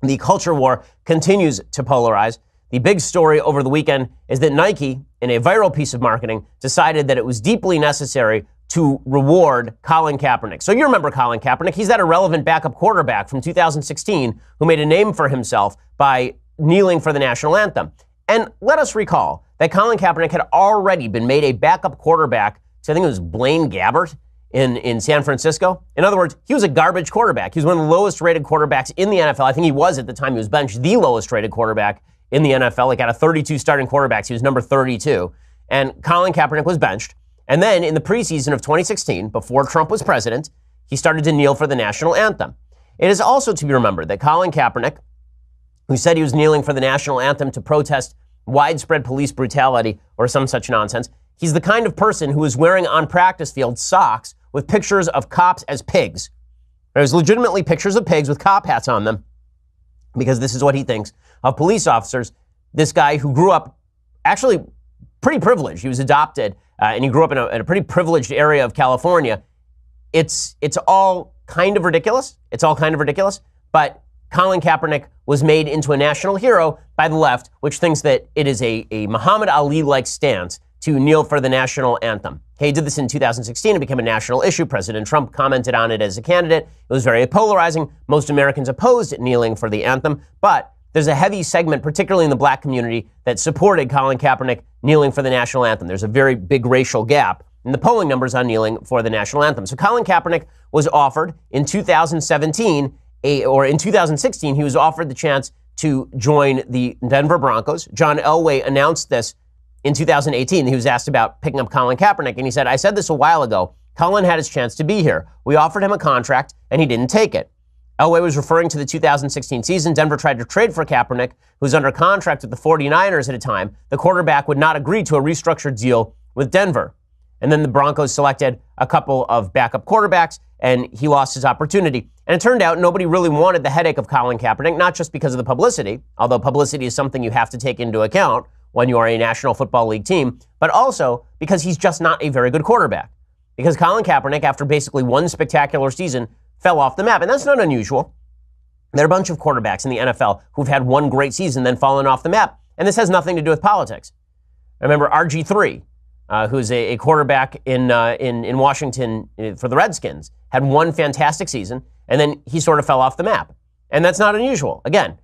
The culture war continues to polarize. The big story over the weekend is that Nike, in a viral piece of marketing, decided that it was deeply necessary to reward Colin Kaepernick. So you remember Colin Kaepernick. He's that irrelevant backup quarterback from 2016 who made a name for himself by kneeling for the national anthem. And let us recall that Colin Kaepernick had already been made a backup quarterback to, I think it was Blaine Gabbert in San Francisco. In other words, he was a garbage quarterback. He was one of the lowest rated quarterbacks in the NFL. I think he was, at the time he was benched, the lowest rated quarterback in the NFL. Like out of 32 starting quarterbacks, he was number 32. And Colin Kaepernick was benched. And then in the preseason of 2016, before Trump was president, he started to kneel for the national anthem. It is also to be remembered that Colin Kaepernick, who said he was kneeling for the national anthem to protest widespread police brutality or some such nonsense, he's the kind of person who is wearing on practice field socks with pictures of cops as pigs. There's legitimately pictures of pigs with cop hats on them, because this is what he thinks of police officers. This guy who grew up actually pretty privileged. He was adopted, and he grew up in a pretty privileged area of California. It's all kind of ridiculous. It's all kind of ridiculous. But Colin Kaepernick was made into a national hero by the left, which thinks that it is a Muhammad Ali-like stance to kneel for the national anthem. He did this in 2016. It became a national issue. President Trump commented on it as a candidate. It was very polarizing. Most Americans opposed kneeling for the anthem, but there's a heavy segment, particularly in the black community, that supported Colin Kaepernick kneeling for the national anthem. There's a very big racial gap in the polling numbers on kneeling for the national anthem. So Colin Kaepernick was offered in 2017, or in 2016, he was offered the chance to join the Denver Broncos. John Elway announced this in 2018. He was asked about picking up Colin Kaepernick, and he said, "I said this a while ago. Colin had his chance to be here. We offered him a contract, and he didn't take it." Elway was referring to the 2016 season. Denver tried to trade for Kaepernick, who was under contract with the 49ers at a time. The quarterback would not agree to a restructured deal with Denver. And then the Broncos selected a couple of backup quarterbacks, and he lost his opportunity. And it turned out nobody really wanted the headache of Colin Kaepernick, not just because of the publicity, although publicity is something you have to take into account when you are a National Football League team, but also because he's just not a very good quarterback. Because Colin Kaepernick, after basically one spectacular season, fell off the map. And that's not unusual. There are a bunch of quarterbacks in the NFL who've had one great season, then fallen off the map. And this has nothing to do with politics. I remember RG3, who's a quarterback in Washington for the Redskins, had one fantastic season, and then he sort of fell off the map. And that's not unusual. Again,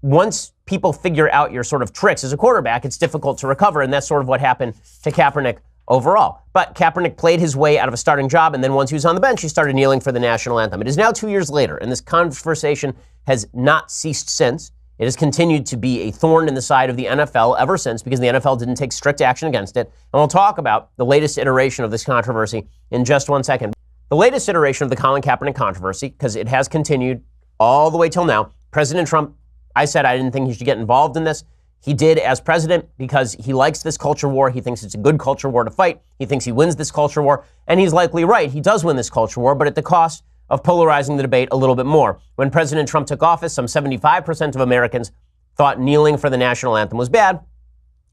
once people figure out your sort of tricks as a quarterback, it's difficult to recover, and that's sort of what happened to Kaepernick overall. But Kaepernick played his way out of a starting job, and then once he was on the bench, he started kneeling for the national anthem. It is now 2 years later, and this conversation has not ceased since. It has continued to be a thorn in the side of the NFL ever since, because the NFL didn't take strict action against it. And we'll talk about the latest iteration of this controversy in just 1 second. The latest iteration of the Colin Kaepernick controversy, because it has continued all the way till now. President Trump, I said I didn't think he should get involved in this. He did as president because he likes this culture war. He thinks it's a good culture war to fight. He thinks he wins this culture war. And he's likely right. He does win this culture war, but at the cost of polarizing the debate a little bit more. When President Trump took office, some 75% of Americans thought kneeling for the national anthem was bad.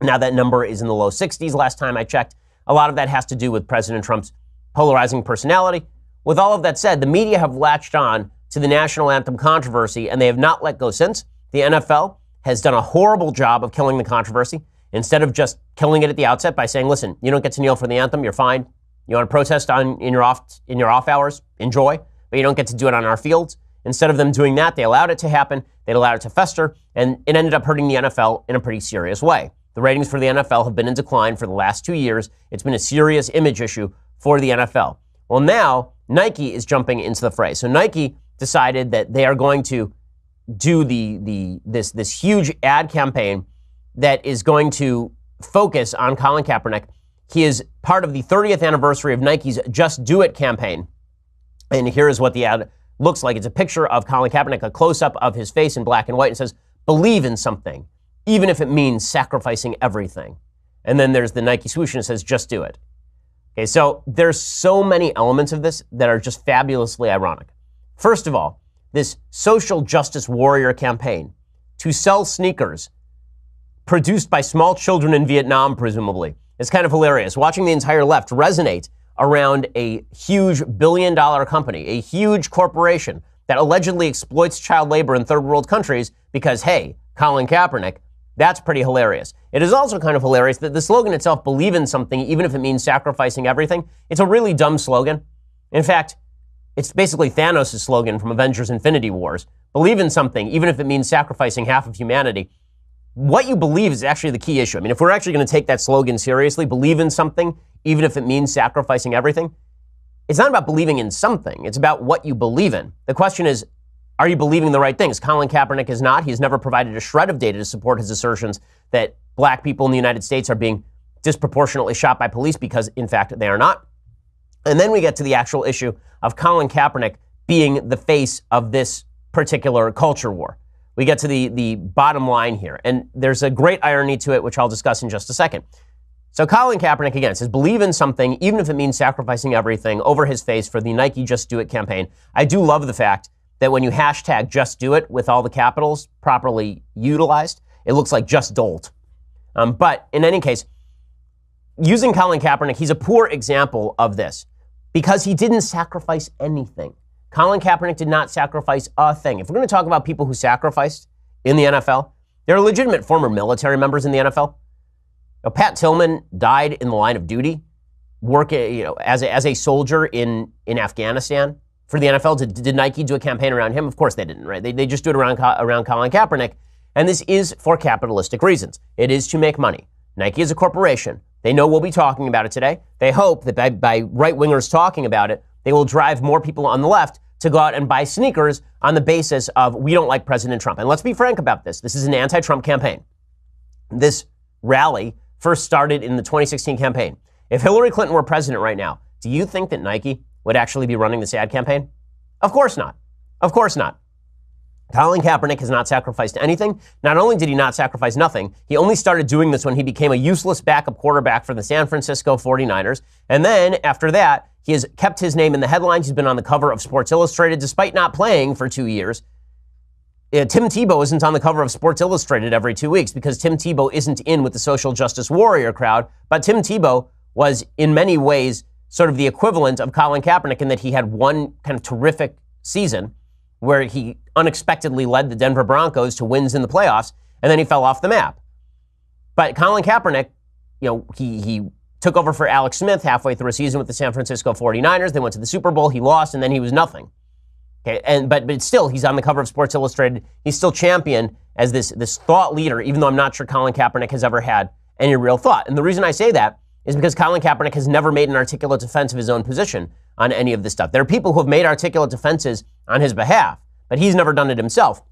Now that number is in the low 60s last time I checked. A lot of that has to do with President Trump's polarizing personality. With all of that said, the media have latched on to the national anthem controversy, and they have not let go since. The NFL has done a horrible job of killing the controversy. Instead of just killing it at the outset by saying, listen, you don't get to kneel for the anthem, you're fine. You want to protest in your off hours, enjoy, but you don't get to do it on our fields. Instead of them doing that, they allowed it to happen, they allowed it to fester, and it ended up hurting the NFL in a pretty serious way. The ratings for the NFL have been in decline for the last 2 years. It's been a serious image issue for the NFL. Well, now Nike is jumping into the fray. So Nike decided that they are going to do this huge ad campaign that is going to focus on Colin Kaepernick. He is part of the 30th anniversary of Nike's Just Do It campaign. And here is what the ad looks like. It's a picture of Colin Kaepernick, a close-up of his face in black and white, and says, believe in something, even if it means sacrificing everything. And then there's the Nike swoosh and it says, just do it. Okay, so there's so many elements of this that are just fabulously ironic. First of all, this social justice warrior campaign to sell sneakers produced by small children in Vietnam, presumably. It's kind of hilarious. Watching the entire left resonate around a huge billion-dollar company, a huge corporation that allegedly exploits child labor in third world countries because, hey, Colin Kaepernick. That's pretty hilarious. It is also kind of hilarious that the slogan itself, believe in something, even if it means sacrificing everything, it's a really dumb slogan. In fact, it's basically Thanos' slogan from Avengers Infinity Wars. Believe in something, even if it means sacrificing half of humanity. What you believe is actually the key issue. I mean, if we're actually going to take that slogan seriously, believe in something, even if it means sacrificing everything, it's not about believing in something. It's about what you believe in. The question is, are you believing the right things? Colin Kaepernick is not. He's never provided a shred of data to support his assertions that black people in the United States are being disproportionately shot by police because, in fact, they are not. And then we get to the actual issue of Colin Kaepernick being the face of this particular culture war. We get to the bottom line here. And there's a great irony to it, which I'll discuss in just a second. So Colin Kaepernick, again, says believe in something, even if it means sacrificing everything, over his face for the Nike Just Do It campaign. I do love the fact that when you hashtag Just Do It with all the capitals properly utilized, it looks like Just Dolt. But in any case, using Colin Kaepernick, he's a poor example of this because he didn't sacrifice anything. Colin Kaepernick did not sacrifice a thing. If we're going to talk about people who sacrificed in the NFL, there are legitimate former military members in the NFL. Pat Tillman died in the line of duty, working as a soldier in Afghanistan. For the NFL, did Nike do a campaign around him? Of course they didn't, right? They just do it around Colin Kaepernick. And this is for capitalistic reasons. It is to make money. Nike is a corporation. They know we'll be talking about it today. They hope that by right-wingers talking about it, they will drive more people on the left to go out and buy sneakers on the basis of we don't like President Trump. And let's be frank about this. This is an anti-Trump campaign. This rally first started in the 2016 campaign. If Hillary Clinton were president right now, do you think that Nike would actually be running this ad campaign? Of course not. Of course not. Colin Kaepernick has not sacrificed anything. Not only did he not sacrifice nothing, he only started doing this when he became a useless backup quarterback for the San Francisco 49ers. And then after that, he has kept his name in the headlines. He's been on the cover of Sports Illustrated despite not playing for 2 years. Tim Tebow isn't on the cover of Sports Illustrated every 2 weeks because Tim Tebow isn't in with the social justice warrior crowd. But Tim Tebow was in many ways sort of the equivalent of Colin Kaepernick in that he had one kind of terrific season where he unexpectedly led the Denver Broncos to wins in the playoffs, and then he fell off the map. But Colin Kaepernick, he took over for Alex Smith halfway through a season with the San Francisco 49ers. They went to the Super Bowl, he lost, and then he was nothing. Okay, but still, he's on the cover of Sports Illustrated. He's still championed as this thought leader, even though I'm not sure Colin Kaepernick has ever had any real thought. And the reason I say that is because Colin Kaepernick has never made an articulate defense of his own position on any of this stuff. There are people who have made articulate defenses on his behalf, but he's never done it himself.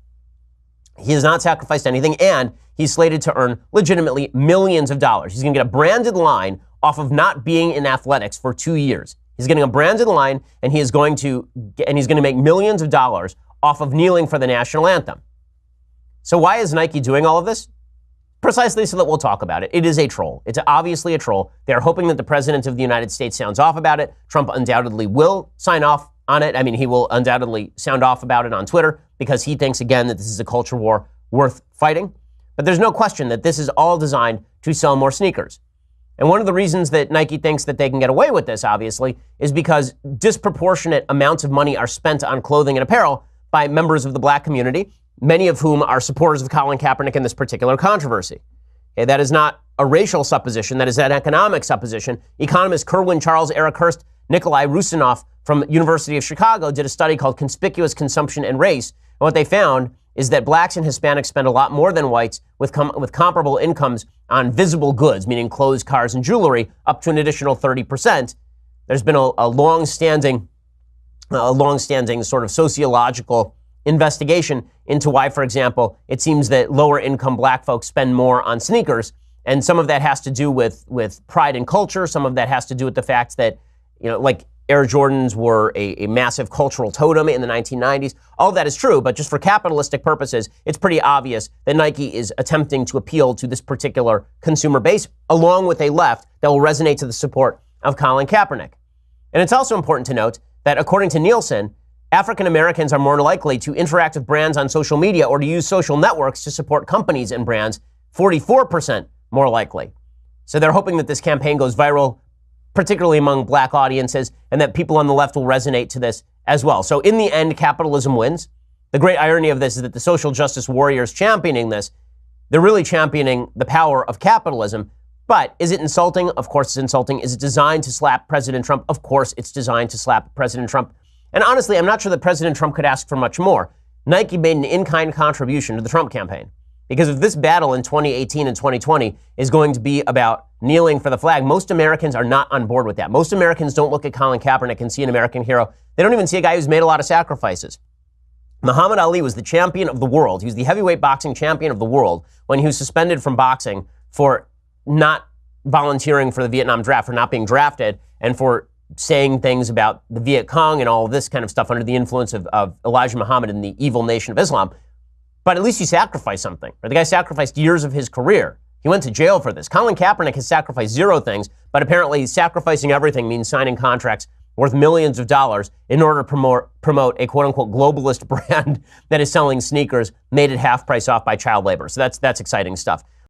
He has not sacrificed anything, and he's slated to earn legitimately millions of dollars. He's going to get a branded line off of not being in athletics for 2 years. He's getting a branded line, and he's going to make millions of dollars off of kneeling for the national anthem. So why is Nike doing all of this? Precisely so that we'll talk about it. It is a troll. It's obviously a troll. They're hoping that the president of the United States sounds off about it. Trump undoubtedly will sign off on it. I mean, he will undoubtedly sound off about it on Twitter because he thinks, again, that this is a culture war worth fighting. But there's no question that this is all designed to sell more sneakers. And one of the reasons that Nike thinks that they can get away with this, obviously, is because disproportionate amounts of money are spent on clothing and apparel by members of the black community, many of whom are supporters of Colin Kaepernick in this particular controversy. Okay, that is not a racial supposition. That is an economic supposition. Economists Kerwin Charles, Eric Hurst, Nikolai Rusinoff from University of Chicago did a study called Conspicuous Consumption and Race. And what they found is that blacks and Hispanics spend a lot more than whites with comparable incomes on visible goods, meaning clothes, cars, and jewelry, up to an additional 30%. There's been a long-standing sort of sociological investigation into why, for example, it seems that lower-income black folks spend more on sneakers, and some of that has to do with pride and culture. Some of that has to do with the fact that, like Air Jordans were a massive cultural totem in the 1990s. All of that is true, but just for capitalistic purposes, it's pretty obvious that Nike is attempting to appeal to this particular consumer base, along with a left that will resonate to the support of Colin Kaepernick. And it's also important to note that according to Nielsen, African Americans are more likely to interact with brands on social media or to use social networks to support companies and brands, 44% more likely. So they're hoping that this campaign goes viral particularly among black audiences, and that people on the left will resonate to this as well. So in the end, capitalism wins. The great irony of this is that the social justice warriors championing this, they're really championing the power of capitalism. But is it insulting? Of course it's insulting. Is it designed to slap President Trump? Of course it's designed to slap President Trump. And honestly, I'm not sure that President Trump could ask for much more. Nike made an in-kind contribution to the Trump campaign. Because if this battle in 2018 and 2020 is going to be about kneeling for the flag, most Americans are not on board with that. Most Americans don't look at Colin Kaepernick and see an American hero. They don't even see a guy who's made a lot of sacrifices. Muhammad Ali was the champion of the world. He was the heavyweight boxing champion of the world when he was suspended from boxing for not volunteering for the Vietnam draft, for not being drafted, and for saying things about the Viet Cong and all of this kind of stuff under the influence of Elijah Muhammad and the evil nation of Islam. But at least he sacrificed something. Right? The guy sacrificed years of his career. He went to jail for this. Colin Kaepernick has sacrificed zero things, but apparently sacrificing everything means signing contracts worth millions of dollars in order to promote a quote-unquote globalist brand that is selling sneakers made at half price off by child labor. So that's exciting stuff.